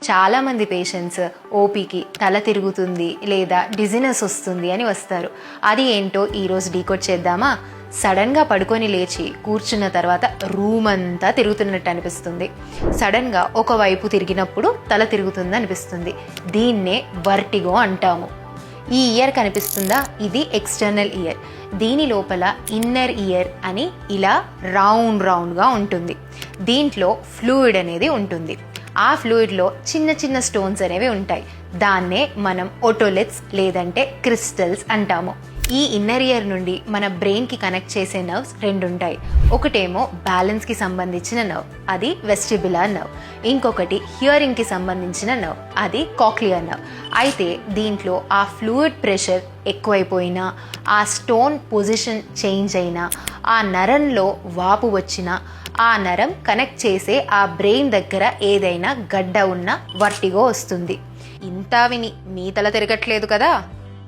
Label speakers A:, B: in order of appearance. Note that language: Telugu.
A: చాలామంది పేషెంట్స్ ఓపీకి తల తిరుగుతుంది లేదా డిజినెస్ వస్తుంది అని వస్తారు. అది ఏంటో ఈరోజు డీకోడ్ చేద్దామా? సడన్గా పడుకొని లేచి కూర్చున్న తర్వాత రూమ్ అంతా తిరుగుతున్నట్టు అనిపిస్తుంది. సడన్గా ఒకవైపు తిరిగినప్పుడు తల తిరుగుతుంది అనిపిస్తుంది. దీన్నే వర్టిగో అంటాము. ఈ ఇయర్ కనిపిస్తుందా? ఇది ఎక్స్టర్నల్ ఇయర్. దీని లోపల ఇన్నర్ ఇయర్ అని ఇలా రౌండ్గా ఉంటుంది. దీంట్లో ఫ్లూయిడ్ అనేది ఉంటుంది. ఆ ఫ్లూయిడ్లో చిన్న చిన్న స్టోన్స్ అనేవి ఉంటాయి. దాన్నే మనం ఓటోలెట్స్ లేదంటే క్రిస్టల్స్ అంటాము. ఈ ఇన్నర్ ఇయర్ నుండి మన బ్రెయిన్కి కనెక్ట్ చేసే నర్వ్స్ రెండు ఉంటాయి. ఒకటేమో బ్యాలెన్స్కి సంబంధించిన నర్వ్, అది వెస్టిబులర్ నర్వ్. ఇంకొకటి హియరింగ్కి సంబంధించిన నర్వ్, అది కాక్లియర్ నర్వ్. అయితే దీంట్లో ఆ ఫ్లూయిడ్ ప్రెషర్ ఎక్కువైపోయినా, ఆ స్టోన్ పొజిషన్ చేంజ్ అయినా, ఆ నరంలో వాపు వచ్చినా, ఆ నరం కనెక్ట్ చేసే ఆ బ్రెయిన్ దగ్గర ఏదైనా గడ్డ ఉన్న వర్టిగో వస్తుంది. ఇంత విని మీ తల తిరగట్లేదు కదా?